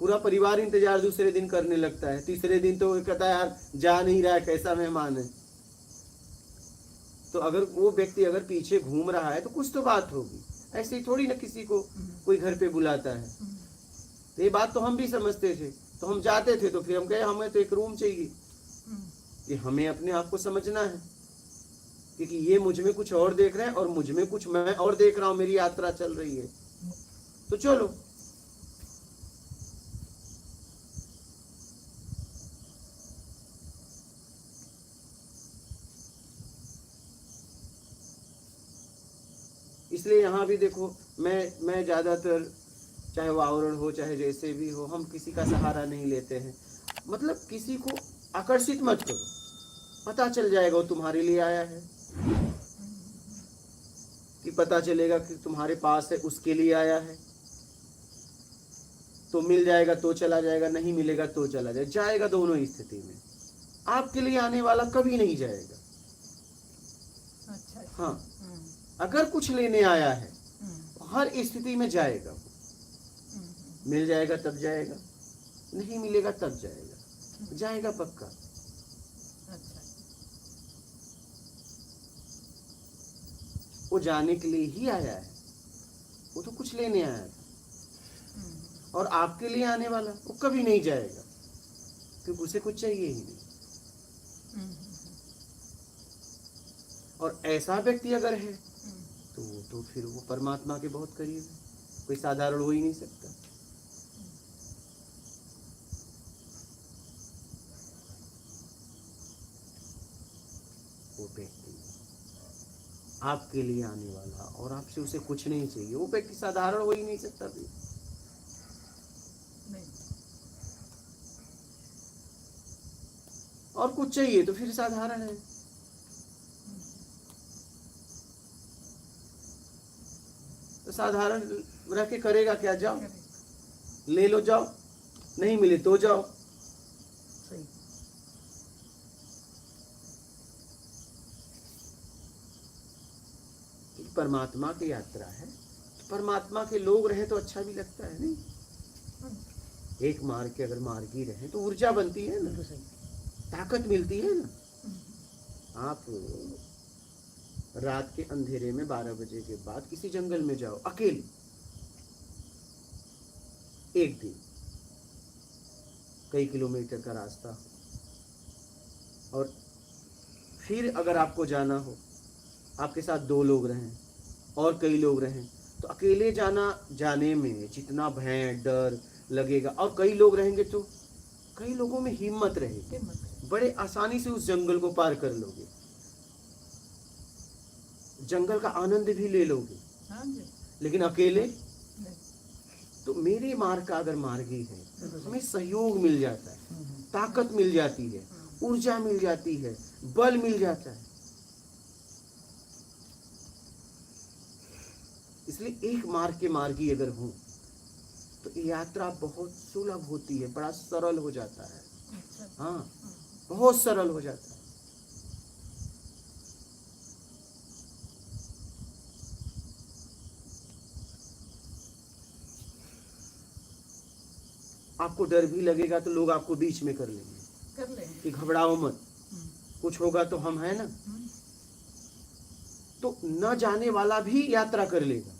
पूरा परिवार इंतजार दूसरे दिन करने लगता है, तीसरे दिन तो कहता है यार जा नहीं रहा है, कैसा मेहमान है। तो अगर वो व्यक्ति अगर पीछे घूम रहा है तो कुछ तो बात होगी, ऐसे ही थोड़ी ना किसी को कोई घर पे बुलाता है। तो ये बात तो हम भी समझते थे, तो हम जाते थे, तो फिर हम कहे हमें तो एक रूम चाहिए, कि हमें अपने आप को समझना है, क्योंकि ये मुझ में कुछ और देख रहे हैं और मुझ में कुछ मैं और देख रहा हूं, मेरी यात्रा चल रही है, तो चलो। इसलिए यहाँ भी देखो, मैं ज्यादातर चाहे वो आवरण हो चाहे जैसे भी हो, हम किसी का सहारा नहीं लेते हैं। मतलब किसी को आकर्षित मत करो, पता चल जाएगा वो तुम्हारे लिए आया है, कि पता चलेगा कि तुम्हारे पास है उसके लिए आया है, तो मिल जाएगा तो चला जाएगा, नहीं मिलेगा तो चला जाएगा। दोनों ही स्थिति में आपके लिए आने वाला कभी नहीं जाएगा। अच्छा। हाँ, अगर कुछ लेने आया है हर स्थिति में जाएगा, मिल जाएगा तब जाएगा, नहीं मिलेगा तब जाएगा, जाएगा पक्का। अच्छा। वो जाने के लिए ही आया है, वो तो कुछ लेने आया था। और आपके लिए आने वाला वो कभी नहीं जाएगा, क्योंकि उसे कुछ चाहिए ही नहीं। और ऐसा व्यक्ति अगर है तो फिर वो परमात्मा के बहुत करीब है, कोई साधारण हो ही नहीं सकता। वो व्यक्ति आपके लिए आने वाला और आपसे उसे कुछ नहीं चाहिए, वो व्यक्ति साधारण हो ही नहीं सकता भी। और कुछ चाहिए तो फिर साधारण है। तो साधारण रह के करेगा क्या? जाओ ले लो, जाओ, नहीं मिले तो जाओ। सही। परमात्मा की यात्रा है, तो परमात्मा के लोग रहे तो अच्छा भी लगता है नहीं? एक मार्ग के अगर मार्गी रहे तो ऊर्जा बनती है ना, ताकत मिलती है ना। आप रात के अंधेरे में 12 बजे के बाद किसी जंगल में जाओ अकेले, एक दिन कई किलोमीटर का रास्ता, और फिर अगर आपको जाना हो, आपके साथ 2 लोग रहें और कई लोग रहें, तो अकेले जाने में जितना भय डर लगेगा, और कई लोग रहेंगे तो कई लोगों में हिम्मत रहेगी, बड़े आसानी से उस जंगल को पार कर लोगे, जंगल का आनंद भी ले लोगे। लेकिन अकेले तो मेरे मार्ग का अगर मार्गी है, हमें सहयोग मिल जाता है, ताकत मिल जाती है, ऊर्जा मिल जाती है, बल मिल जाता है। इसलिए एक मार्ग के मार्गी अगर हो तो यात्रा बहुत सुलभ होती है, बड़ा सरल हो जाता है। हाँ, बहुत सरल हो जाता है। आपको डर भी लगेगा तो लोग आपको बीच में कर लेंगे कि घबराओ मत, कुछ होगा तो हम है ना। तो न जाने वाला भी यात्रा कर लेगा।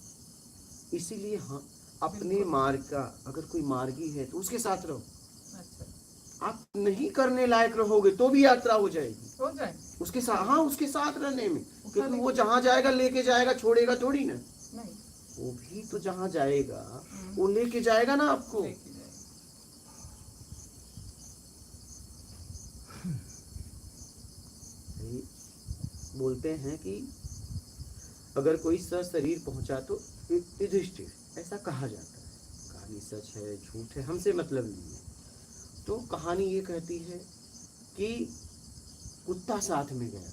इसीलिए हाँ, अपने मार्ग का अगर कोई मार्गी है तो उसके साथ रहो। आप नहीं करने लायक रहोगे तो भी यात्रा हो जाएगी उसके साथ। हाँ, उसके साथ रहने में, क्योंकि वो जहां जाएगा लेके जाएगा, छोड़ेगा थोड़ी ना। वो भी तो जहां जाएगा वो लेके जाएगा ना आपको। बोलते हैं कि अगर कोई सशरीर पहुंचा तो युधिष्ठिर, ऐसा कहा जाता है। कहानी सच है झूठ है हमसे मतलब नहीं है। तो कहानी ये कहती है कि कुत्ता साथ में गया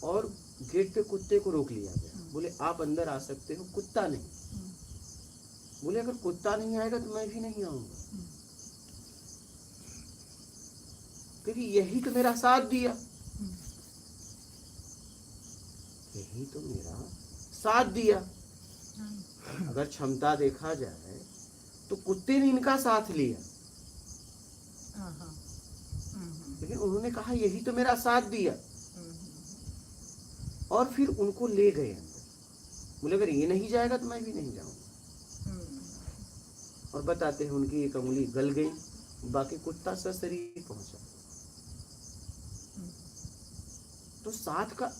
और गेट पे कुत्ते को रोक लिया गया। बोले आप अंदर आ सकते हो, कुत्ता नहीं। बोले अगर कुत्ता नहीं आएगा तो मैं भी नहीं आऊंगा, क्योंकि यही तो मेरा साथ दिया, यही तो मेरा साथ दिया। अगर क्षमता देखा जाए तो कुत्ते ने इनका साथ लिया, हाँ हाँ लेकिन उन्होंने कहा यही तो मेरा साथ दिया, हम्म, और फिर उनको ले गए अंदर। बोले अगर ये नहीं जाएगा तो मैं भी नहीं जाऊंगा। हम्म, और बताते हैं उनकी एक अंगुली गल गई, बाकी कुत्ता सशरीर पहुंचा। हम्म, तो साथ का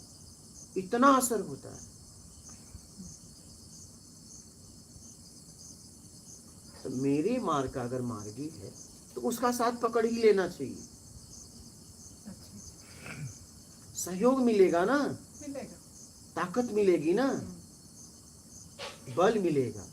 इतना असर होता है। तो मेरे मार्ग का अगर मार्गी है तो उसका साथ पकड़ ही लेना चाहिए। अच्छा सहयोग मिलेगा ना, मिलेगा। ताकत मिलेगी ना, बल मिलेगा।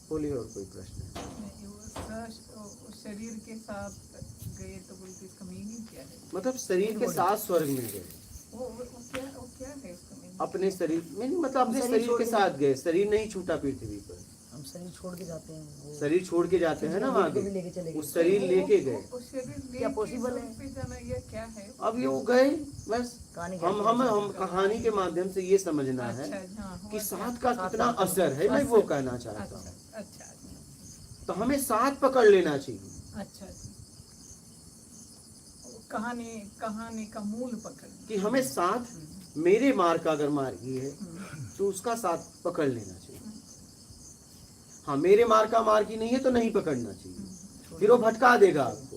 बोलिए और कोई प्रश्न है? नहीं, वो शरीर के साथ गए तो बोलते इसका मीनिंग क्या है? मतलब शरीर के साथ स्वर्ग में गए, वो क्या है इसका मीनिंग? अपने शरीर में नहीं, मतलब अपने शरीर शरीर छोड़ के के साथ गए, शरीर नहीं छूटा पृथ्वी पर। हम शरीर छोड़ के जाते हैं, वो शरीर छोड़ के जाते हैं ना वहां को भी लेके चले के, गए। उस शरीर लेके गए। वो शरीर क्या possible है? पे जाना ये क्या है? अब ये वो गए, बस कहानी हम कहानी के माध्यम से ये समझना है अच्छा हाँ कि हुआ साथ का साथ कितना का असर है, मैं वो कहना क्या? चाहता हूँ। अच्छा अच्छा तो हमें साथ पकड़ लेना चाहिए। अच्छा जी। वो कहानी का मूल पकड़। कि हमें साथ, मेरे मार्ग का अगर मार्गी है तो उसका साथ पकड़ लेना चाहिए। हाँ, मेरे मार्ग का मार्गी नहीं है तो नहीं पकड़ना चाहिए, फिर वो भटका देगा आपको।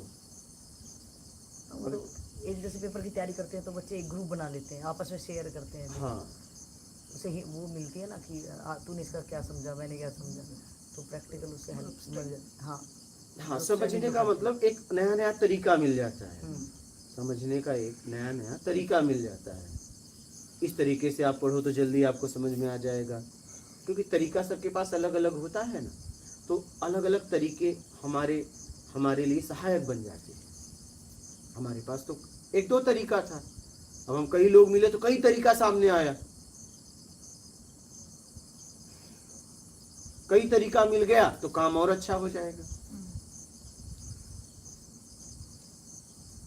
और एक जैसे पेपर की तैयारी करते हैं तो बच्चे एक ग्रुप बना लेते हैं, आपस में शेयर करते हैं। हाँ, उसे ही वो मिलती है ना कि तूने इसका क्या समझा, मैंने क्या समझा, तो प्रैक्टिकल उससे हेल्प मिल जाती। हाँ हाँ, समझने का मतलब एक नया नया तरीका मिल जाता है, हम्म, समझने का एक नया नया तरीका मिल जाता है। इस तरीके से आप पढ़ो तो जल्दी आपको समझ में आ जाएगा, क्योंकि तरीका सबके पास अलग अलग होता है ना, तो अलग अलग तरीके हमारे लिए सहायक बन जाते हैं। हमारे पास तो एक दो तरीका था, अब हम कई लोग मिले तो कई तरीका सामने आया, कई तरीका मिल गया तो काम और अच्छा हो जाएगा।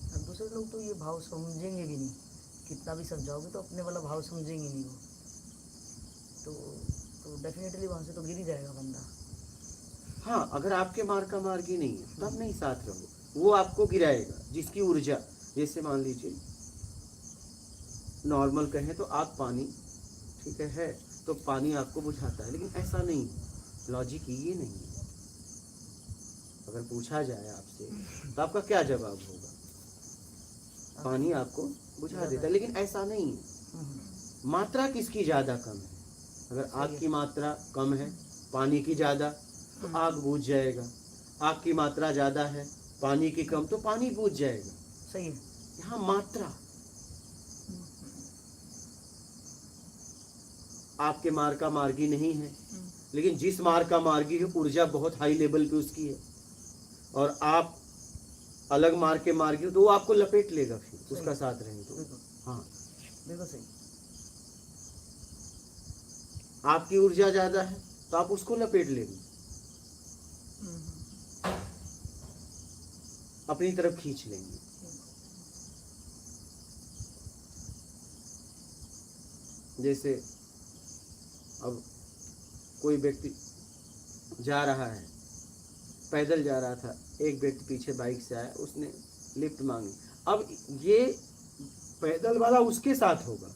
और दूसरे लोग तो ये भाव समझेंगे भी नहीं, कितना भी समझाओगे तो अपने वाला भाव समझेंगे नहीं वो, तो डेफिनेटली वहाँ से तो गिर ही जाएगा बंदा। हाँ, अगर आपके मार्ग का मार्ग ही नहीं है तो आप नहीं साथ रहो, वो आपको गिराएगा। जिसकी ऊर्जा, जैसे मान लीजिए नॉर्मल कहें तो आप पानी, ठीक है तो पानी आपको बुझाता है, लेकिन ऐसा नहीं है, लॉजिक ये नहीं है। अगर पूछा जाए आपसे तो आपका क्या जवाब होगा? पानी आपको बुझा देता है, लेकिन ऐसा नहीं है। मात्रा किसकी ज्यादा कम है? अगर आग की मात्रा कम है, पानी की ज्यादा, तो आग बुझ जाएगा। आग की मात्रा ज्यादा है, पानी की कम, तो पानी बुझ जाएगा। सही है। यहाँ मात्रा, आपके मार्ग का मार्गी नहीं है, लेकिन जिस मार्ग का मार्गी है ऊर्जा बहुत हाई लेवल पे उसकी है, और आप अलग मार्ग के मार्गी हो तो वो आपको लपेट लेगा, फिर उसका साथ रहेंगे तो। बिल्कुल हाँ, बिल्कुल सही। आपकी ऊर्जा ज्यादा है तो आप उसको लपेट लेंगे, अपनी तरफ खींच लेंगे। जैसे अब कोई व्यक्ति जा रहा है, पैदल जा रहा था, एक व्यक्ति पीछे बाइक से आया, उसने लिफ्ट मांगी। अब ये पैदल वाला उसके साथ होगा,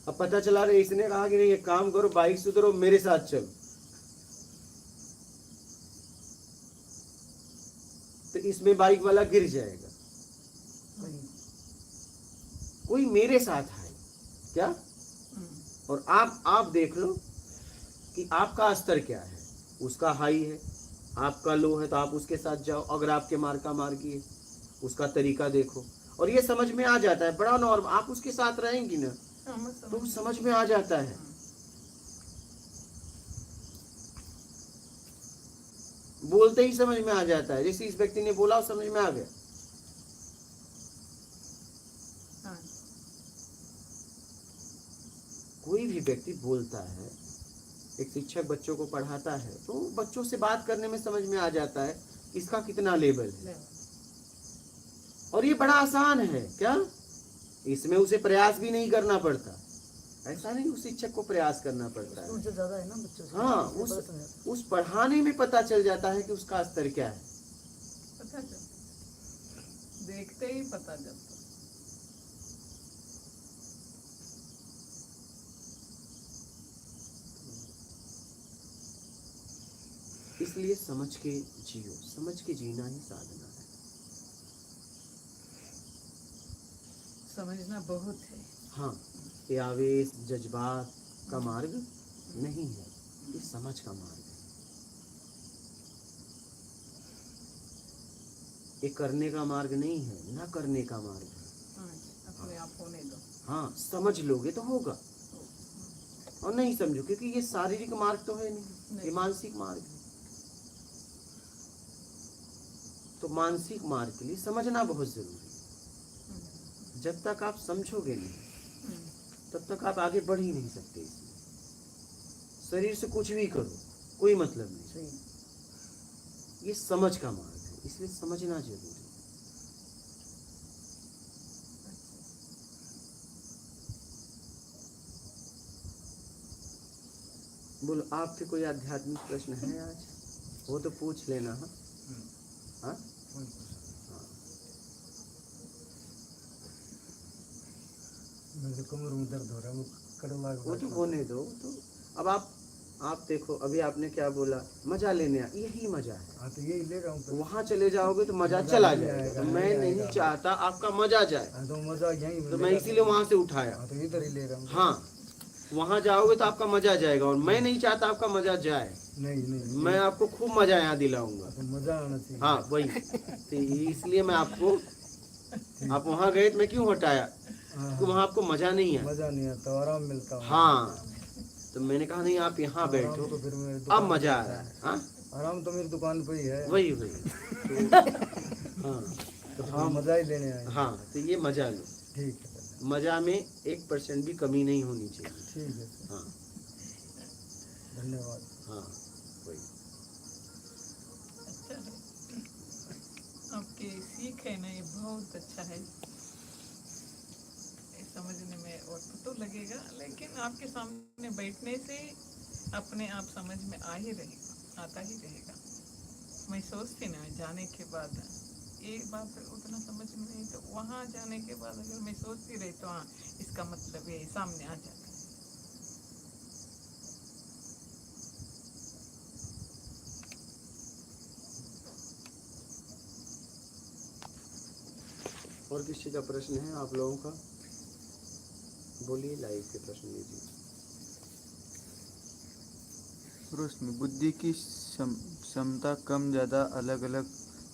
अब पता चला रहे इसने कहा कि नहीं एक काम करो, बाइक से उतरो, मेरे साथ चलो, तो इसमें बाइक वाला गिर जाएगा। कोई मेरे साथ है क्या, और आप देख लो कि आपका स्तर क्या है, उसका हाई है, आपका लो है, तो आप उसके साथ जाओ। अगर आपके मार्ग का मार्गी है, उसका तरीका देखो, और ये समझ में आ जाता है, बड़ा नॉर्मल। आप उसके साथ रहेंगी ना तो समझ में आ जाता है। बोलते ही समझ में आ जाता है, जैसे इस व्यक्ति ने बोला समझ में आ गया। कोई भी व्यक्ति बोलता है, एक शिक्षक बच्चों को पढ़ाता है तो बच्चों से बात करने में समझ में आ जाता है, इसका कितना लेवल है। और ये बड़ा आसान है क्या, इसमें उसे प्रयास भी नहीं करना पड़ता। ऐसा नहीं उस शिक्षक को प्रयास करना पड़ता है। उनसे ज्यादा है ना बच्चों से। हाँ, इसलिए पता चल जाता उस पढ़ाने में पता चल जाता है कि उसका स्तर क्या है। पता चलता, देखते ही पता चलता। इसलिए समझ के जियो, समझ के जीना ही साधना है। समझना बहुत है। हाँ, ये आवेश जज्बात का मार्ग नहीं है, ये समझ का मार्ग है। ये करने का मार्ग नहीं है, ना करने का मार्ग है। हाँ, अपने आप होने दो। हाँ, समझ लोगे तो होगा, और नहीं समझो, क्योंकि ये शारीरिक मार्ग तो है नहीं, ये मानसिक मार्ग है। तो मानसिक मार्ग के लिए समझना बहुत जरूरी है। जब तक आप समझोगे नहीं, तब तक आप आगे बढ़ ही नहीं सकते। इसमें शरीर से कुछ भी करो, कोई मतलब नहीं। सही। ये समझ का मार्ग है, इसलिए समझना जरूरी है। बोलो, आपके कोई आध्यात्मिक प्रश्न है आज? वो तो पूछ लेना। हाँ हाँ, मेरे कमर में दर्द हो रहा है, वो कड़वा वो तो होने दो। तो अब आप देखो, अभी आपने क्या बोला, मजा लेने यही मजा है। हाँ तो यही ले रहा हूँ। वहाँ चले जाओगे तो मजा चला जाएगा। तो मैं नहीं चाहता आपका मजा जाए, हाँ तो मजा यही तो मैं इसीलिए वहाँ से उठाया। हाँ तो इधर ही ले रहा हूँ। हाँ, वहाँ जाओगे तो आपका मजा जाएगा, और मैं नहीं चाहता आपका मजा जाए। नहीं मैं आपको खूब मजा यहाँ दिलाऊंगा। तो मजा आना चाहिए। हाँ वही, तो इसलिए मैं आपको, आप वहाँ गए तो मैं क्यों हटाया, हाँ, क्योंकि वहाँ आपको मजा नहीं है। मजा नहीं आता, आराम मिलता है। हाँ, तो मैंने कहा नहीं, आप यहाँ बैठो, आराम तो फिर मेरे अब दुकान मजा आ पे रहा है। हाँ, आराम तो मेरी दुकान पे ही है। वही तो हाँ, तो तो हम मजा ही लेने आए। हाँ, तो ये मजा लो। ठीक है सर। मजा में 1% भी कमी नहीं होनी चाहिए। ठीक है सर, हाँ धन्यवाद। हाँ, वही। अच्छा है, आपकी सीख है ना, ये बहुत अच्छा है। ये समझने में वक्त तो लगेगा, लेकिन आपके सामने बैठने से अपने आप समझ में आ ही रहेगा, आता ही रहेगा। मैं सोचती ना, जाने के बाद ये बात उतना समझ में नहीं, तो वहाँ जाने के बाद अगर मैं सोचती रही तो हाँ, इसका मतलब ये सामने आ जाता है। और किसी का प्रश्न है आप लोगों का? बोलिए, लाइव के प्रश्न लीजिए। प्रश्न, बुद्धि की क्षमता कम ज़्यादा अलग अलग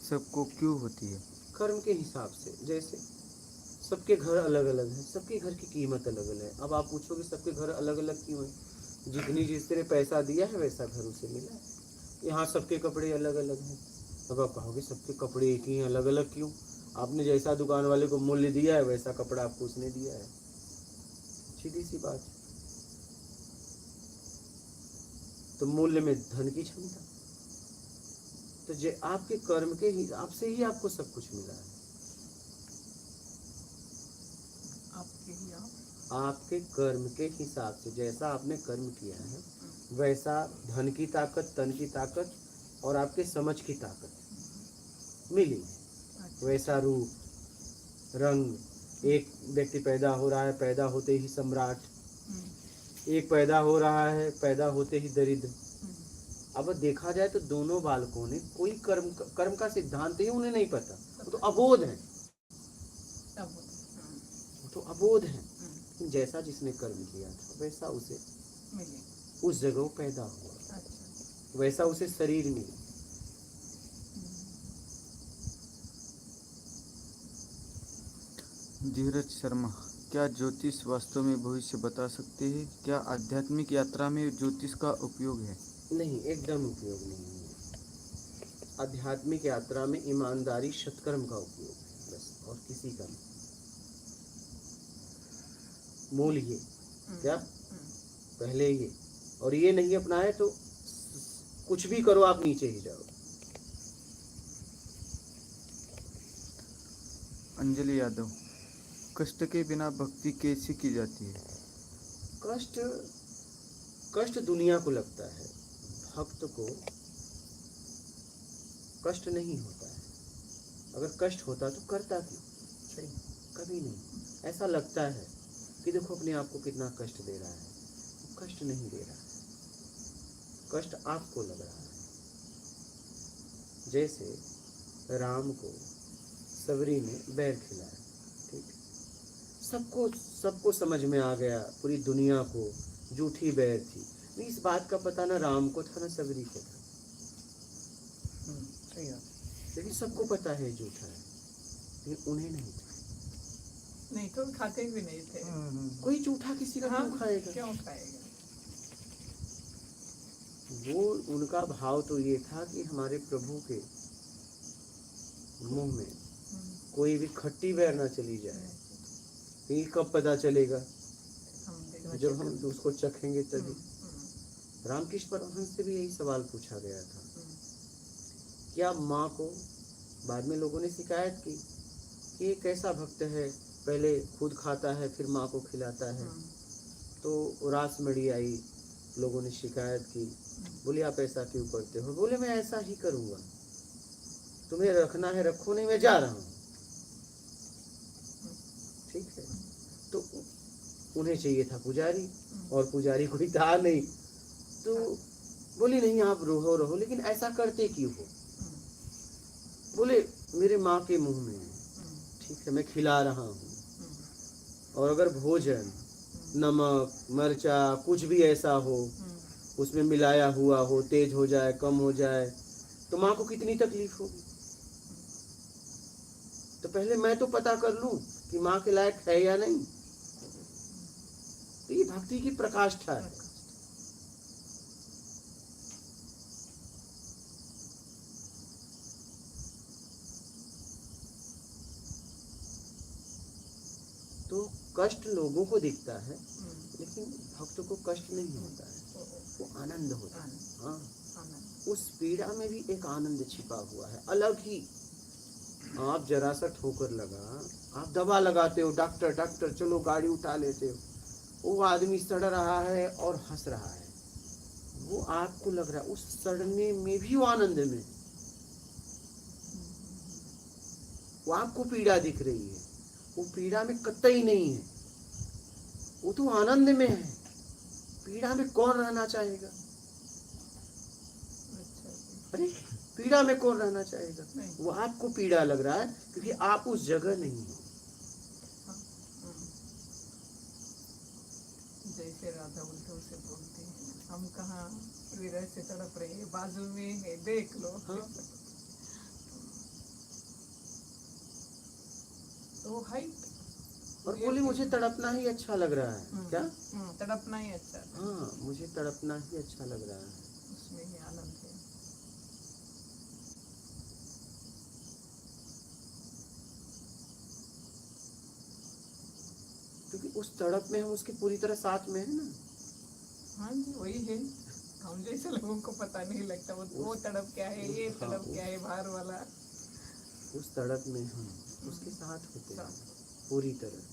सबको क्यों होती है? कर्म के हिसाब से। जैसे सबके घर अलग अलग हैं, सबके घर की कीमत अलग अलग है। अब आप पूछोगे सबके घर अलग अलग क्यों है? जितनी जिस तरह पैसा दिया है वैसा घर उसे मिला है। यहाँ सबके कपड़े अलग अलग हैं। अब आप कहोगे सबके कपड़े एक ही हैं, अलग अलग क्यों? आपने जैसा दुकान वाले को मूल्य दिया है वैसा कपड़ा आपको उसने दिया है। सीधी सी बात। तो मूल्य में धन की क्षमता, तो जे आपके कर्म के हिसाब से ही आपको सब कुछ मिला है। आपके कर्म के हिसाब से, जैसा आपने कर्म किया है वैसा धन की ताकत, तन की ताकत और आपके समझ की ताकत मिली है। वैसा रूप, रंग। एक व्यक्ति पैदा हो रहा है, पैदा होते ही सम्राट। एक पैदा हो रहा है, पैदा होते ही दरिद्र। अब देखा जाए तो दोनों बालकों ने कोई कर्म का सिद्धांत ही उन्हें नहीं पता। वो तो अबोध है, वो तो अबोध है। जैसा जिसने कर्म किया था वैसा उसे उस जगह पैदा हुआ, वैसा उसे शरीर मिला। धीरज शर्मा, क्या ज्योतिष वास्तव में भविष्य बता सकते हैं? क्या आध्यात्मिक यात्रा में ज्योतिष का उपयोग है? नहीं, एकदम उपयोग नहीं है। आध्यात्मिक यात्रा में ईमानदारी, सत्कर्म का उपयोग है बस, और किसी का नहीं। मूल ये क्या, पहले ये, और ये नहीं अपनाए तो कुछ भी करो आप नीचे ही जाओ। अंजलि यादव। कष्ट के बिना भक्ति कैसे की जाती है? कष्ट कष्ट दुनिया को लगता है, भक्त को कष्ट नहीं होता है। अगर कष्ट होता तो करता क्यों? सही। कभी नहीं। ऐसा लगता है कि देखो अपने आप को कितना कष्ट दे रहा है, वो कष्ट नहीं दे रहा है, कष्ट आपको लग रहा है। जैसे राम को सबरी ने बैर खिलाया, ठीक, सबको समझ में आ गया, पूरी दुनिया को झूठी बैर थी। इस बात का पता ना राम को था ना सबरी को था, सही बात। लेकिन सबको पता है झूठा है, लेकिन उन्हें नहीं था। नहीं तो खाते भी नहीं थे। कोई झूठा किसी का हाँ, क्यों खाएगा? क्यों खाएगा? वो उनका भाव तो ये था कि हमारे प्रभु के मुंह में कोई भी खट्टी बैर ना चली जाए। ये कब पता चलेगा? हम जब हम उसको चखेंगे तभी। रामकृष्ण परमहंस से भी यही सवाल पूछा गया था, क्या माँ को, बाद में लोगों ने शिकायत की कि ये कैसा भक्त है, पहले खुद खाता है फिर माँ को खिलाता है। तो रास मड़ी आई, लोगों ने शिकायत की, बोले आप ऐसा क्यों करते हो? बोले मैं ऐसा ही करूँगा, तुम्हें रखना है रखो, नहीं मैं जा रहा हूँ। ठीक है, तो उन्हें चाहिए था पुजारी, और पुजारी कोई था नहीं, तो बोली नहीं आप रहो, लेकिन ऐसा करते क्यों हो? बोले मेरे माँ के मुंह में है, ठीक है मैं खिला रहा हूँ, और अगर भोजन नमक मिर्चा कुछ भी ऐसा हो, उसमें मिलाया हुआ हो, तेज हो जाए कम हो जाए, तो माँ को कितनी तकलीफ होगी। तो पहले मैं तो पता कर लूं कि माँ के लायक है या नहीं। तो ये भक्ति की प्रकाष्ठा है। तो कष्ट लोगों को दिखता है, लेकिन भक्त को कष्ट नहीं होता है, वो आनंद होता है। हाँ, उस पीड़ा में भी एक आनंद छिपा हुआ है, अलग ही। आप जरा सा ठोकर लगा, आप दवा लगाते हो, डॉक्टर चलो गाड़ी उठा लेते हो, वो आदमी सड़ रहा है और हंस रहा है, वो आपको लग रहा है उस सड़ने में भी वो आनंद में, वो आपको पीड़ा दिख रही है, वो पीड़ा में कतई नहीं है, वो तो आनंद में है। पीड़ा में कौन रहना चाहेगा? अरे पीड़ा में कौन रहना चाहेगा? वो आपको पीड़ा लग रहा है क्योंकि आप उस जगह नहीं हो। जैसे राधा उद्धव से बोलते हैं, हम कहाँ विरह से तड़प रहे हैं, बाजू में है देख लो। हाँ? तो हाइट और बोले मुझे तड़पना ही अच्छा लग रहा है। क्या? तड़पना ही अच्छा है, हाँ, मुझे तड़पना ही अच्छा लग रहा है। उसमें ही आनंद है। क्योंकि उस तड़प में हम उसके पूरी तरह साथ में है ना। हाँ जी, वही है। हम जैसे लोगों को पता नहीं लगता वो तड़प क्या है, ये तड़प क्या है, बाहर वाला। उस तड़प में हम उसके साथ होते हैं पूरी तरह।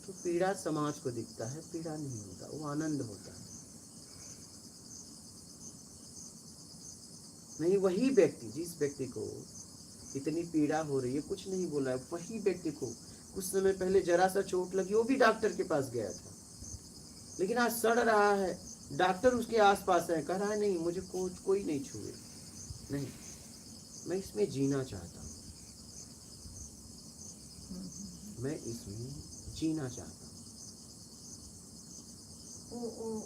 तो पीड़ा समाज को दिखता है, पीड़ा नहीं होता, वो आनंद होता है। नहीं, वही व्यक्ति, जिस व्यक्ति को इतनी पीड़ा हो रही है, कुछ नहीं बोला है, वही व्यक्ति को कुछ समय पहले जरा सा चोट लगी, वो भी डॉक्टर के पास गया था, लेकिन आज सड़ रहा है, डॉक्टर उसके आसपास है, कह रहा है नहीं मुझे कोई नहीं छुए, नहीं मैं इसमें जीना चाहता हूँ, मैं इसमें जीना चाहता हूँ।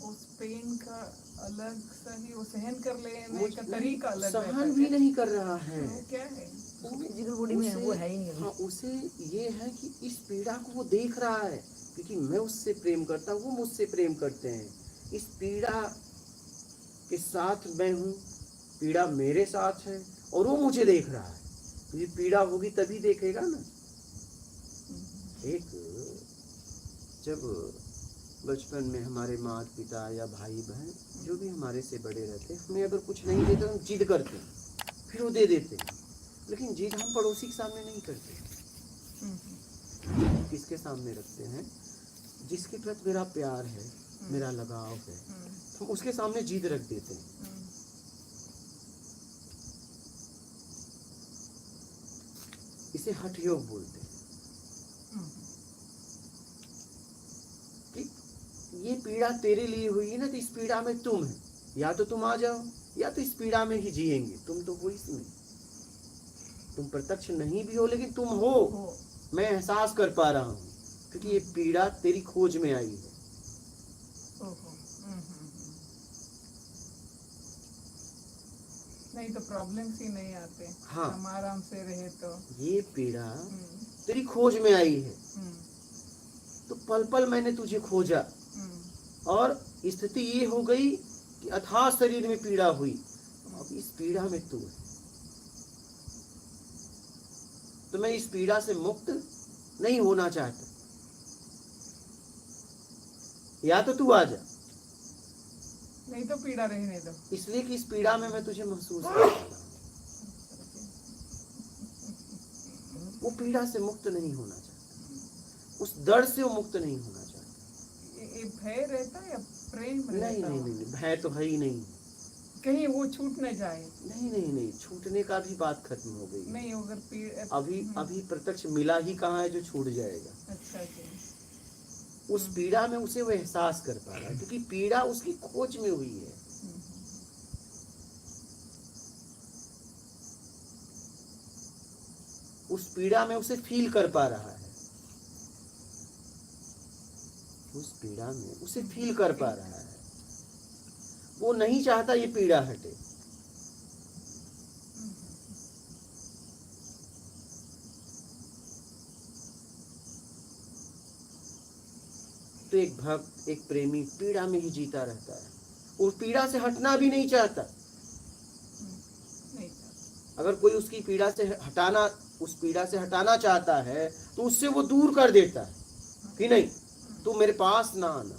उस पेन का अलग सा ही वो सहन कर लेने का तरीका अलग सहन भी नहीं कर रहा है। वो क्या है, फिजिकल बॉडी में है, वो है ही नहीं अभी। हाँ, उसे ये है कि इस पीड़ा को वो देख रहा है, क्योंकि मैं उससे प्रेम करता हूँ, वो मुझसे प्रेम करते हैं, इस पीड़ा के साथ मैं हूँ, पीड़ा मेरे साथ है और वो मुझे देख रहा है। ये पीड़ा होगी तभी देखेगा ना। एक जब बचपन में हमारे माता पिता या भाई बहन जो भी हमारे से बड़े रहते, हमें अगर कुछ नहीं देते हम जिद करते हैं, फिर वो दे देते हैं, लेकिन जिद हम पड़ोसी के सामने नहीं करते। हम्म, किसके सामने रखते हैं? जिसके प्रति मेरा प्यार है, मेरा लगाव है, हम उसके सामने जिद रख देते हैं। हम्म, इसे हठ योग बोलते हैं हम्म, कि ये पीड़ा तेरे लिए हुई है ना, तो इस पीड़ा में तुम है, या तो तुम आ जाओ या तो इस पीड़ा में ही जिएंगे। तुम तो हो इसमें, तुम प्रत्यक्ष नहीं भी हो लेकिन तुम हो। हो। मैं एहसास कर पा रहा हूँ क्योंकि ये पीड़ा तेरी खोज में आई है। ओहो, नहीं तो प्रॉब्लम्स ही नहीं आते। हाँ। हम आराम से रहे तो। ये पीड़ा हम्म, तेरी खोज में आई है, हम्म, तो पल पल मैंने तुझे खोजा हम्म, और स्थिति ये हो गई कि अथाह शरीर में पीड़ा हुई। अब इस पीड़ा में तू है, तो मैं इस पीड़ा से मुक्त नहीं होना चाहता, या तो तू आ जा, नहीं तो पीड़ा रहने दो। इसलिए कि इस पीड़ा में मैं तुझे महसूस कर पा रहा हूं। वो पीड़ा से मुक्त नहीं होना चाहता, उस दर्द से वो मुक्त नहीं होना चाहता। ये भय रहता है या प्रेम नहीं रहता नहीं है? नहीं, भय तो है ही नहीं। कहीं वो छूट न जाए। नहीं नहीं नहीं, छूटने का भी बात खत्म हो गई। नहीं अगर पीड़ा अभी प्रत्यक्ष मिला ही कहाँ है जो छूट जाएगा। अच्छा जी। उस पीड़ा में उसे वो एहसास कर पा रहा है, क्योंकि पीड़ा उसकी खोज में हुई है। उस पीड़ा में उसे फील कर पा रहा है, उस पीड़ा में उसे फील कर पा रहा है। वो नहीं चाहता ये पीड़ा हटे। तो एक भक्त, एक प्रेमी पीड़ा में ही जीता रहता है, वो पीड़ा से हटना भी नहीं चाहता। नहीं अगर कोई उसकी पीड़ा से हटाना, उस पीड़ा से हटाना चाहता है तो उससे वो दूर कर देता है कि नहीं, तुम मेरे पास ना आना,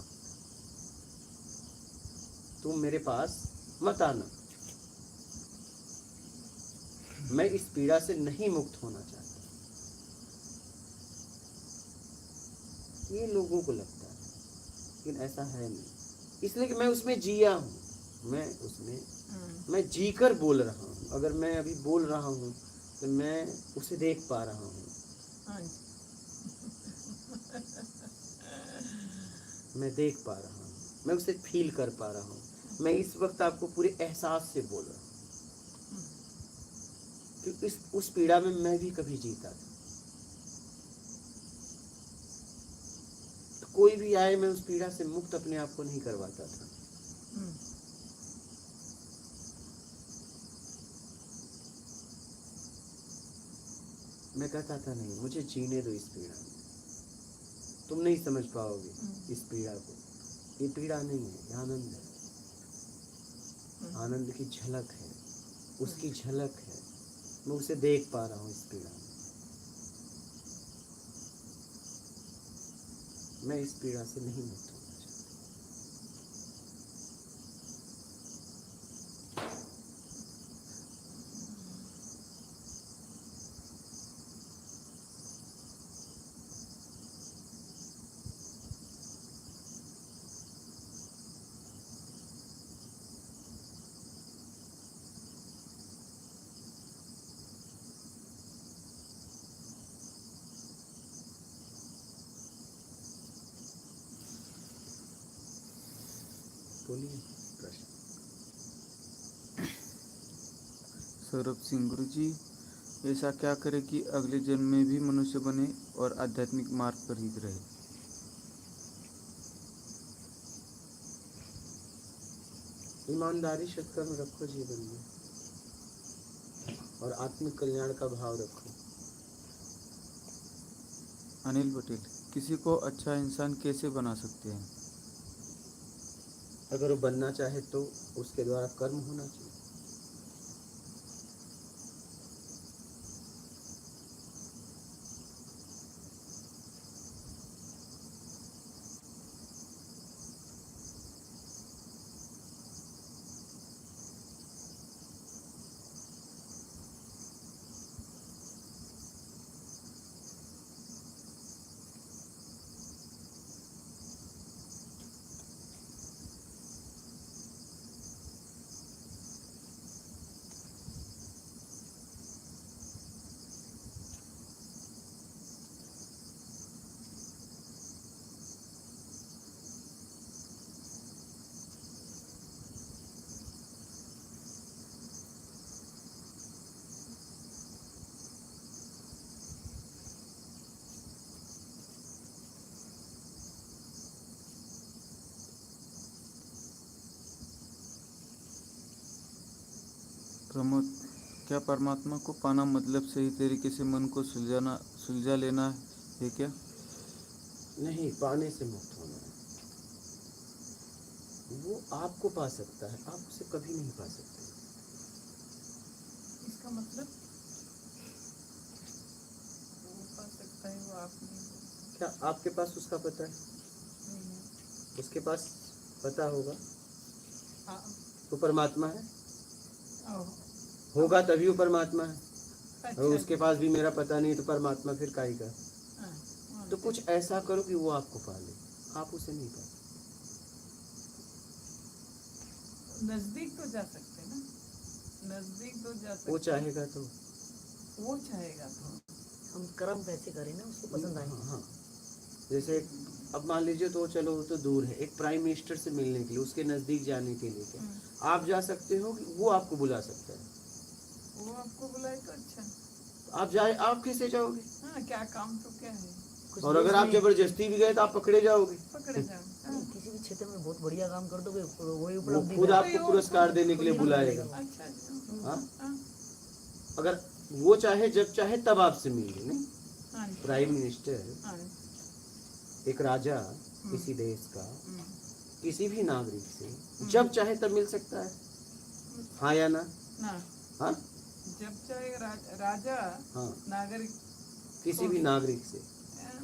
तुम मेरे पास मत आना, मैं इस पीड़ा से नहीं मुक्त होना चाहता। ये लोगों को लगता है, लेकिन ऐसा है नहीं। इसलिए कि मैं उसमें जिया हूँ, मैं उसमें मैं जीकर बोल रहा हूँ। अगर मैं अभी बोल रहा हूँ तो मैं उसे देख पा रहा हूँ, हाँ जी। मैं देख पा रहा हूँ, मैं उसे फील कर पा रहा हूँ। मैं इस वक्त आपको पूरे एहसास से बोल रहा हूँ कि उस पीड़ा में मैं भी कभी जीता था। तो कोई भी आए, मैं उस पीड़ा से मुक्त अपने आप को नहीं करवाता था। मैं कहता था नहीं, मुझे जीने दो इस पीड़ा में, तुम नहीं समझ पाओगे इस पीड़ा को। ये पीड़ा नहीं है, ये आनंद है, आनंद की झलक है, उसकी झलक है। मैं उसे देख पा रहा हूँ इस पीड़ा में, मैं इस पीड़ा से नहीं मुक्त होना चाहता। बोलिए प्रश्न। सौरभ सिंह गुरु जी, ऐसा क्या करे कि अगले जन्म में भी मनुष्य बने और आध्यात्मिक मार्ग पर ही रहे? ईमानदारी, सत्कर्म रखो जीवन में और आत्मिक कल्याण का भाव रखो। अनिल पटेल, किसी को अच्छा इंसान कैसे बना सकते हैं? अगर वो बनना चाहे तो उसके द्वारा कर्म होना चाहिए। प्रमोद, क्या परमात्मा को पाना मतलब सही तरीके से मन को सुलझा लेना है क्या? नहीं, पाने से मुक्त होना है। वो आपको पा सकता है, आप उसे कभी नहीं पा सकते। इसका मतलब वो पा सकता है, वो आप नहीं हो। क्या आपके पास उसका पता है? नहीं है। उसके पास पता होगा हाँ। तो परमात्मा है, ओह, होगा तभी वो परमात्मा है। अच्छा। और उसके पास भी मेरा पता नहीं तो परमात्मा फिर काहे का? हाँ, तो कुछ ऐसा करो कि वो आपको पाले, आप उसे नहीं पाते। नजदीक तो जा सकते ना, नजदीक तो जा सकते। वो चाहेगा तो। वो चाहेगा तो। हम कर्म कैसे करें ना उसको पसंद आए। हाँ, हाँ। जैसे अब मान लीजिए तो चलो वो तो दूर है, एक प्राइम मिनिस्टर से मिलने के लिए, उसके नजदीक जाने के लिए क्या आप जा सकते हो कि वो आपको बुला सकता है? वो आपको बुलाए तो अच्छा। तो आप जाए, आप कैसे जाओगे? हाँ, क्या काम तो क्या है, कुछ और देश अगर आप में- जबरदस्ती भी गए तो आप पकड़े जाओगे। पकड़े जाओ। हाँ, नहीं, किसी भी क्षेत्र में बहुत बढ़िया काम कर दोगे वही वो उपलब्धि खुद है। आपको पुरस्कार देने के लिए बुलाएगा। अच्छा अच्छा। हाँ? हाँ, अगर वो चाहे जब चाहे तब आपसे मिले। नहीं, हाँ जी। प्राइम मिनिस्टर, हाँ, एक राजा किसी देश का हम्म, किसी भी नागरिक से जब चाहे तब मिल सकता है, हाँ या ना? ना हाँ, जब चाहे राजा हाँ, नागरिक किसी भी नागरिक से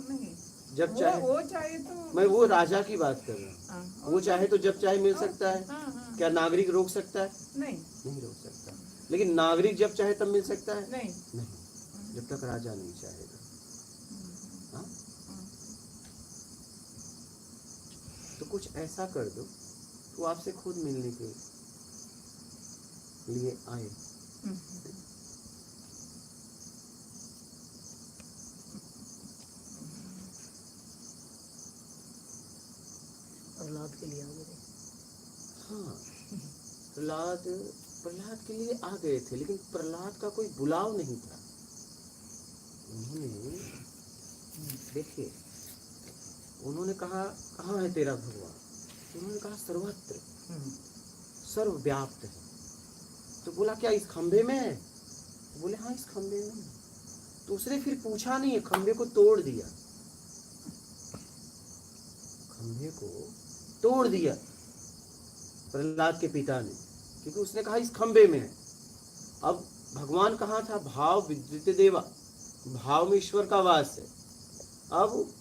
नहीं, जब चाहे। वो चाहे तो। मैं वो राजा की बात कर रहा हूँ। हाँ, वो चाहे तो जब चाहे मिल सकता है। हाँ, हाँ, क्या नागरिक रोक सकता है? नहीं नहीं रोक सकता। लेकिन नागरिक जब चाहे तब मिल सकता है? नहीं। नहीं, जब तक राजा नहीं चाहेगा। हाँ? तो कुछ ऐसा कर दो तो आपसे खुद मिलने के लिए आए। प्रहलाद के लिए आ गए थे। हाँ, प्रहलाद के लिए आ गए थे, लेकिन प्रहलाद का कोई बुलाव नहीं था। उन्होंने देखिए, उन्होंने कहा कहाँ है तेरा भगवान? उन्होंने कहा सर्वत्र, सर्वव्याप्त है। तो बोला क्या इस खंभे में है? तो बोले हाँ इस खंभे में है। तो उसने फिर पूछा नहीं है, खंभे को तोड़ दिया, खंभे को तोड़ दिया प्रहलाद के पिता ने, क्योंकि उसने कहा इस खंभे में है। अब भगवान कहाँ था? भाव विद्युत देवा, भाव में ईश्वर का वास है। अब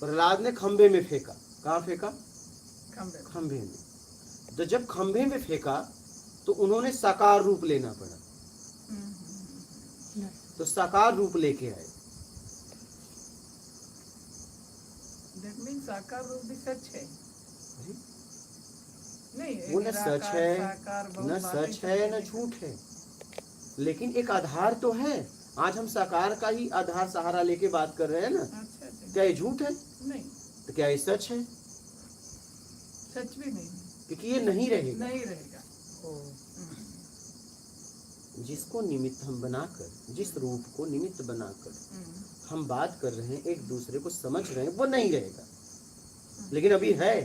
प्रहलाद ने खंभे में फेंका। कहाँ फेंका? खंभे में। तो जब खंभे में फेंका तो उन्होंने साकार रूप लेना पड़ा, तो साकार रूप लेके आए। That means साकार रूप भी सच है। नहीं, वो न सच है, साकार बहुत न बातें सच है, न चलती झूठ है, लेकिन एक आधार तो है। आज हम साकार का ही आधार सहारा लेके बात कर रहे हैं ना। अच्छा अच्छा। क्या ये झूठ है? नहीं, तो क्या ये सच है? सच भी नहीं, क्योंकि ये नहीं रहेगा। नहीं रहेगा। जिसको निमित्त हम बनाकर, जिस रूप को निमित्त बनाकर हम बात कर रहे हैं, एक दूसरे को समझ रहे हैं, वो नहीं रहेगा। लेकिन अभी है,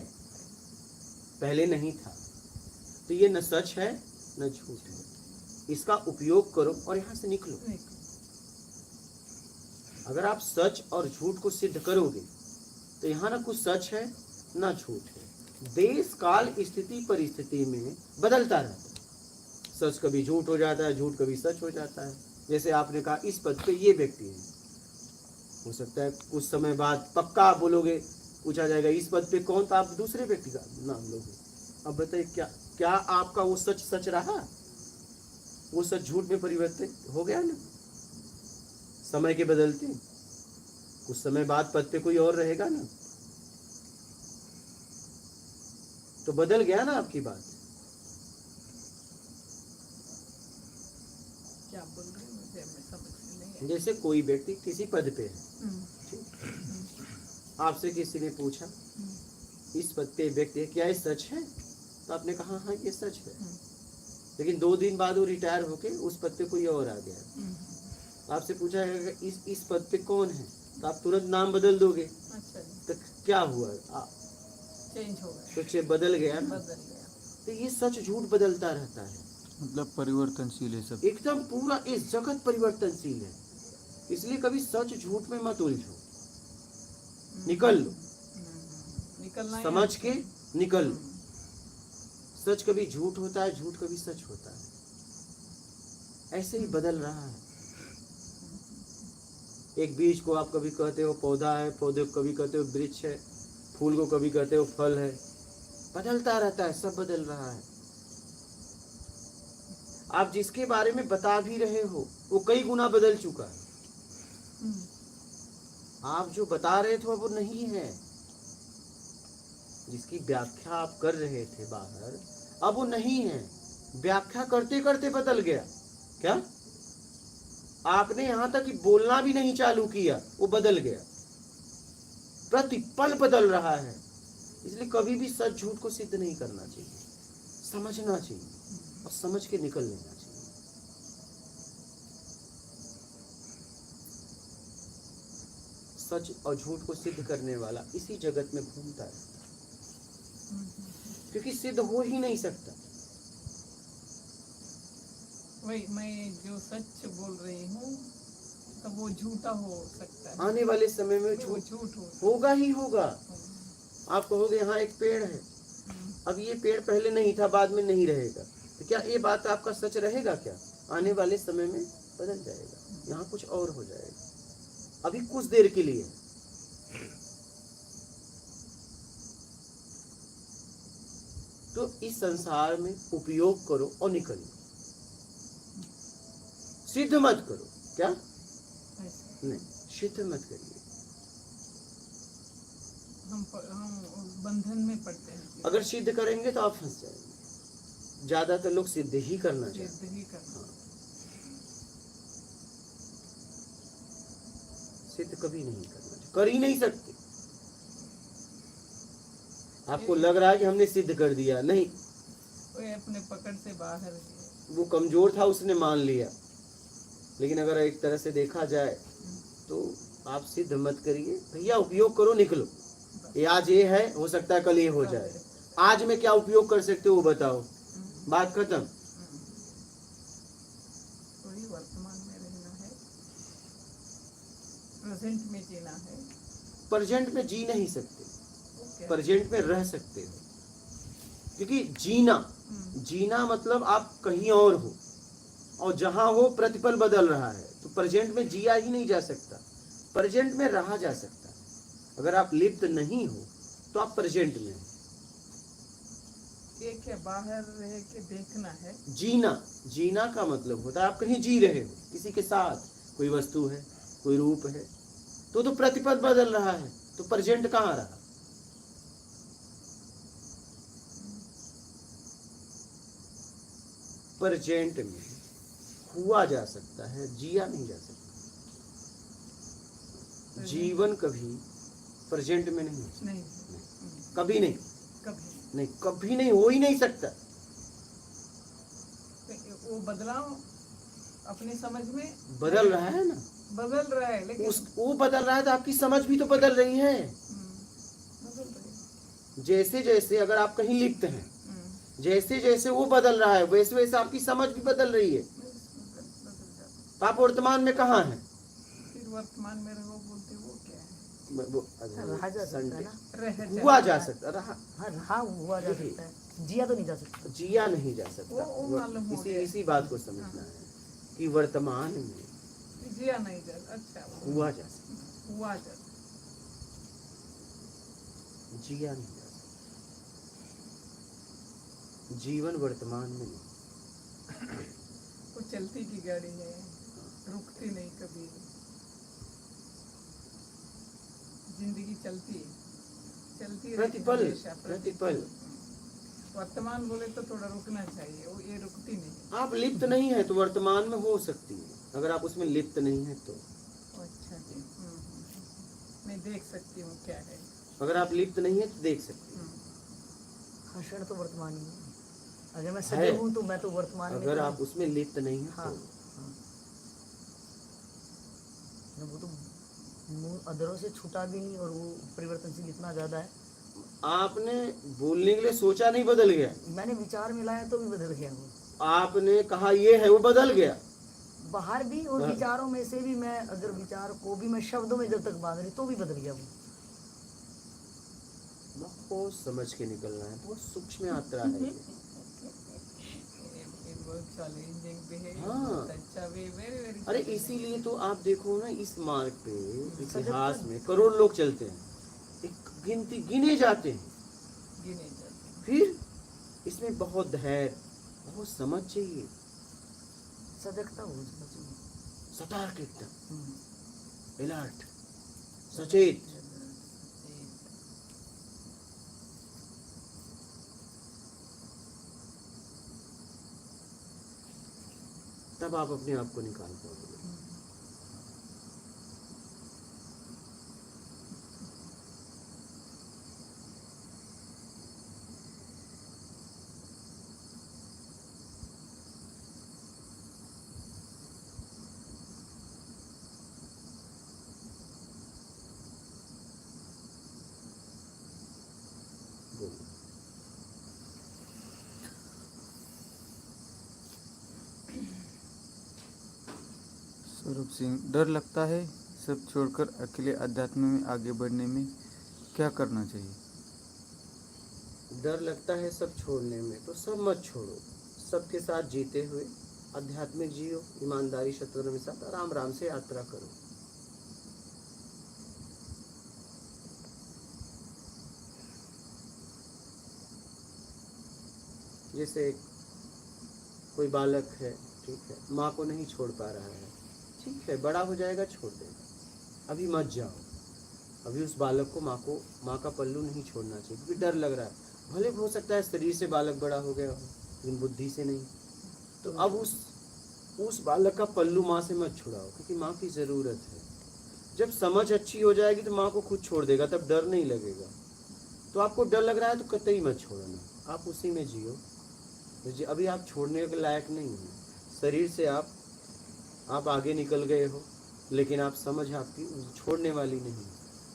पहले नहीं था। तो ये न सच है न झूठ है। इसका उपयोग करो और यहाँ से निकलो। अगर आप सच और झूठ को सिद्ध करोगे तो यहाँ ना कुछ सच है ना झूठ है। देश काल स्थिति परिस्थिति में बदलता रहता है। सच कभी झूठ हो जाता है, झूठ कभी सच हो जाता है। जैसे आपने कहा इस पद पे ये व्यक्ति है, हो सकता है कुछ समय बाद पक्का आप बोलोगे, पूछा जाएगा इस पद पे कौन था, आप दूसरे व्यक्ति का नाम लोगे। अब बताइए क्या आपका वो सच सच रहा? वो सच झूठ में परिवर्तित हो गया ना, समय के बदलते। कुछ समय बाद पद पे कोई और रहेगा ना, तो बदल गया ना आपकी बात। क्या बोल रहे हैं मुझे मैं समझ नहीं आया। जैसे कोई व्यक्ति किसी पद पे है, आपसे किसी ने पूछा इस पद पे व्यक्ति है, क्या ये सच है? तो आपने कहा हाँ ये सच है। लेकिन 2 दिन बाद वो रिटायर होके उस पद पे कोई और आ गया। आपसे पूछा है इस पद पे कौन है, तो आप तुरंत नाम बदल दोगे। अच्छा जी, तो क्या हुआ? चेंज हो गया, तो बदल गया ना। बदल गया। तो ये सच झूठ बदलता रहता है। मतलब परिवर्तनशील है सब। एकदम पूरा इस जगत परिवर्तनशील है, इसलिए कभी सच झूठ में मत उलझो, निकल लो, निकलना ही समझ अच्छा के है। निकल लो। सच कभी झूठ होता है, झूठ कभी सच होता है, ऐसे ही बदल रहा है। एक बीज को आप कभी कहते हो पौधा है, पौधे को कभी कहते हो वृक्ष है, फूल को कभी कहते हो फल है, बदलता रहता है, सब बदल रहा है। आप जिसके बारे में बता भी रहे हो वो कई गुना बदल चुका है। आप जो बता रहे थे वो नहीं है, जिसकी व्याख्या आप कर रहे थे बाहर, अब वो नहीं है, व्याख्या करते करते बदल गया। क्या आपने यहां तक कि बोलना भी नहीं चालू किया, वो बदल गया, प्रतिपल बदल रहा है। इसलिए कभी भी सच झूठ को सिद्ध नहीं करना चाहिए, समझना चाहिए और समझ के निकल लेना चाहिए। सच और झूठ को सिद्ध करने वाला इसी जगत में घूमता है, क्योंकि सिद्ध हो ही नहीं सकता। वही मैं जो सच बोल रही हूँ तो वो झूठा हो सकता है, आने वाले समय में वो झूठ झूठ हो होगा ही होगा। आप कहोगे यहाँ एक पेड़ है, अब ये पेड़ पहले नहीं था, बाद में नहीं रहेगा, तो क्या ये बात आपका सच रहेगा? क्या आने वाले समय में बदल जाएगा, यहाँ कुछ और हो जाएगा, अभी कुछ देर के लिए। तो इस संसार में उपयोग करो और निकलो, सिद्ध मत करो। क्या नहीं, सिद्ध मत करिए। हम उस बंधन में पड़ते हैं। अगर सिद्ध करेंगे तो आप फंस जाएंगे। ज्यादातर लोग सिद्ध ही करना चाहते हैं। सिद्ध ही करना। सिद्ध कभी नहीं करना, कर ही नहीं सकते। आपको लग रहा है कि हमने सिद्ध कर दिया, नहीं, वो अपने पकड़ से बाहर है। वो कमजोर था, उसने मान लिया। लेकिन अगर एक तरह से देखा जाए तो आप सिद्ध मत करिए भैया, उपयोग करो, निकलो। ये आज ये है, हो सकता है कल ये हो जाए। आज में क्या उपयोग कर सकते हो वो बताओ, बात खत्म। वही वर्तमान में रहना है, प्रेजेंट में जीना है। प्रेजेंट में जी नहीं सकते, ओके। प्रेजेंट में रह सकते हो, क्योंकि जीना मतलब आप कहीं और हो, और जहां हो प्रतिपल बदल रहा है, तो प्रेजेंट में जिया ही नहीं जा सकता, प्रेजेंट में रहा जा सकता। अगर आप लिप्त नहीं हो तो आप प्रेजेंट में हो। एक है बाहर रह के देखना है। जीना का मतलब होता है आप कहीं जी रहे हो, किसी के साथ, कोई वस्तु है, कोई रूप है, तो प्रतिपल बदल रहा है, तो प्रेजेंट कहाँ रहा? प्रेजेंट में हुआ जा सकता है, जिया नहीं जा सकता। जीवन कभी प्रेजेंट में नहीं हो सकता। नहीं, कभी नहीं, कभी कभी नहीं, हो ही नहीं सकता। वो बदलाव अपनी समझ में बदल रहा है ना, बदल रहा है, लेकिन वो बदल रहा है तो आपकी समझ भी तो बदल रही है। बदल रही है। जैसे जैसे अगर आप कहीं लिप्त हैं, जैसे जैसे वो बदल रहा है, वैसे वैसे आपकी समझ भी बदल रही है। तो आप वर्तमान में कहाँ हैं? फिर वर्तमान में रहो बोलते वो क्या है? रहा जा सकता है ना, हुआ जा सकता, रहा हुआ जा सकता है, जिया तो नहीं जा सकता। जिया नहीं जा सकता। वो मालूम हो गया। इसी बात को समझना है कि वर्तमान में जिया नहीं जा। अच्छा, हुआ जा सकता, हुआ जा। जिया नहीं जा सकता। जीवन वर्तमान में नहीं। वो चलती की गाड़ी है, रुकती नहीं कभी। जिंदगी चलती रहती प्रतिपल हमेशा, प्रतिपल। वर्तमान बोले तो थोड़ा रुकना चाहिए, वो ये रुकती नहीं। आप लिप्त नहीं है तो वर्तमान में हो सकती है, अगर आप उसमें लिप्त नहीं है तो। अच्छा जी। मैं देख सकती हूँ क्या है। अगर आप लिप्त नहीं है तो देख सकते हैं। हाँ, क्षण तो वर्तमान ही है। अगर मैं है। सजग हूँ तो मैं तो वर्तमान में अगर तो आप उसमें लिप्त नहीं है हाँ, तो वो तो मुंह अधरों से छूटा भी नहीं, और वो परिवर्तनशील इतना ज्यादा है आपने बोलने के लिए सोचा नहीं, बदल गया। मैंने विचार मिलाया तो भी बदल गया वो। आपने कहा ये है, वो बदल गया। बाहर भी और हाँ। विचारों में से भी मैं अगर विचार को भी मैं शब्दों में जब तक बांध रही तो भी बदल गया वो। बहुत समझ के निकलना है, बहुत सूक्ष्म यात्रा है ये। ये बहुत चैलेंजिंग भी है, हाँ। बहुत अच्छा भी, वेरी वेरी। अरे इसीलिए तो आप देखो ना, इस मार्ग पे इतिहास में करोड़ लोग चलते हैं, एक गिनती गिने जाते हैं। गिने जाते फिर इसमें बहुत धैर्य, बहुत समझ चाहिए, सजगता हो उसमें चाहिए। सतर्क एकदम, हम्म। अलर्ट, सचेत। तब आप अपने आप को निकाल पाओगे। बोलो। स्वरूप सिंह, डर लगता है सब छोड़कर अकेले अध्यात्म में आगे बढ़ने में, क्या करना चाहिए? डर लगता है सब छोड़ने में, तो सब मत छोड़ो। सबके साथ जीते हुए आध्यात्मिक जियो, ईमानदारी शत्रुओं के साथ आराम आराम से यात्रा करो। जैसे कोई बालक है, ठीक है, माँ को नहीं छोड़ पा रहा है, ठीक है, बड़ा हो जाएगा छोड़ देगा। अभी मत जाओ, अभी उस बालक को माँ का पल्लू नहीं छोड़ना चाहिए, क्योंकि डर लग रहा है। भले हो सकता है शरीर से बालक बड़ा हो गया हो, लेकिन बुद्धि से नहीं। तो अब उस बालक का पल्लू माँ से मत छुड़ाओ, क्योंकि माँ की ज़रूरत है। जब समझ अच्छी हो जाएगी तो माँ को खुद छोड़ देगा, तब डर नहीं लगेगा। तो आपको डर लग रहा है तो कतई मत छोड़ना, आप उसी में जियो। अभी आप छोड़ने के लायक नहीं हो। शरीर से आप आगे निकल गए हो, लेकिन आप समझ आपकी छोड़ने वाली नहीं,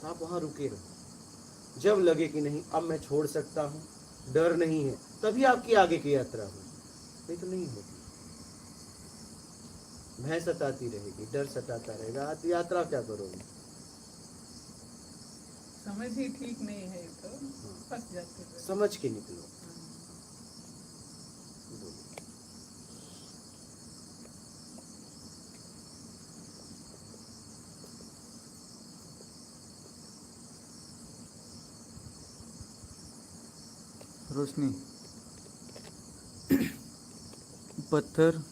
तो आप वहाँ रुके रहो। जब लगे कि नहीं अब मैं छोड़ सकता हूँ, डर नहीं है, तभी आपकी आगे की यात्रा हो, नहीं तो नहीं होगी। भय सताती रहेगी, डर सताता रहेगा, आप यात्रा क्या करोगे? समझ ही ठीक नहीं है तो फंस जाते हैं। समझ के निकलो। रोशनी, पत्थर,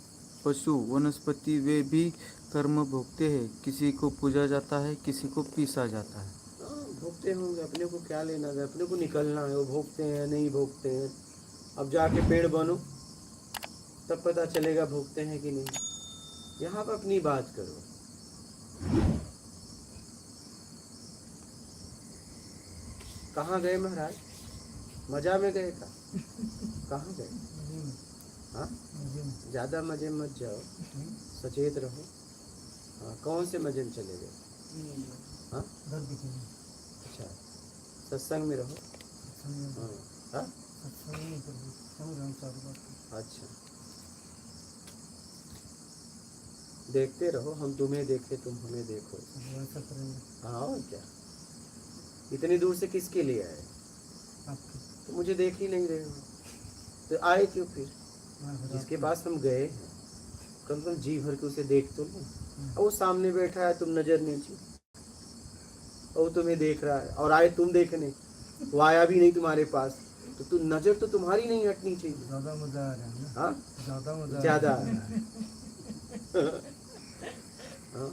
पशु, वनस्पति वे भी कर्म भोगते हैं। किसी को पूजा जाता है, किसी को पीसा जाता है। भोगते होंगे, अपने को क्या लेना है, अपने को निकलना है। वो भोगते हैं नहीं भोगते हैं, अब जाके पेड़ बनो तब पता चलेगा भोगते हैं कि नहीं। यहाँ पर अपनी बात करो। कहाँ गए महाराज? मजा में गए था? कहाँ गए? हाँ, ज़्यादा मजे में मत जाओ, सचेत रहो। हाँ, कौन से मजे में चले गए? हाँ, अच्छा, सत्संग में रहो। हाँ, हाँ, अच्छा, देखते रहो, हम तुम्हें देखे तुम हमें देखो। हाँ, और क्या, इतनी दूर से किसके लिए आए? तो मुझे देख ही नहीं रहे हो तो आए क्यों फिर? जिसके पास हम गए हैं, कम से कम जी भर के उसे देख तो लो। और वो सामने बैठा है, तुम नजर नीचे, और तुम्हें देख रहा है, और आए तुम देखने, वो आया भी नहीं तुम्हारे पास, तो तुम नजर तो तुम्हारी नहीं हटनी चाहिए। ज्यादा मजा आ रहा है ना? हाँ, ज्यादा मजा ज्यादा आ रहा है। हाँ,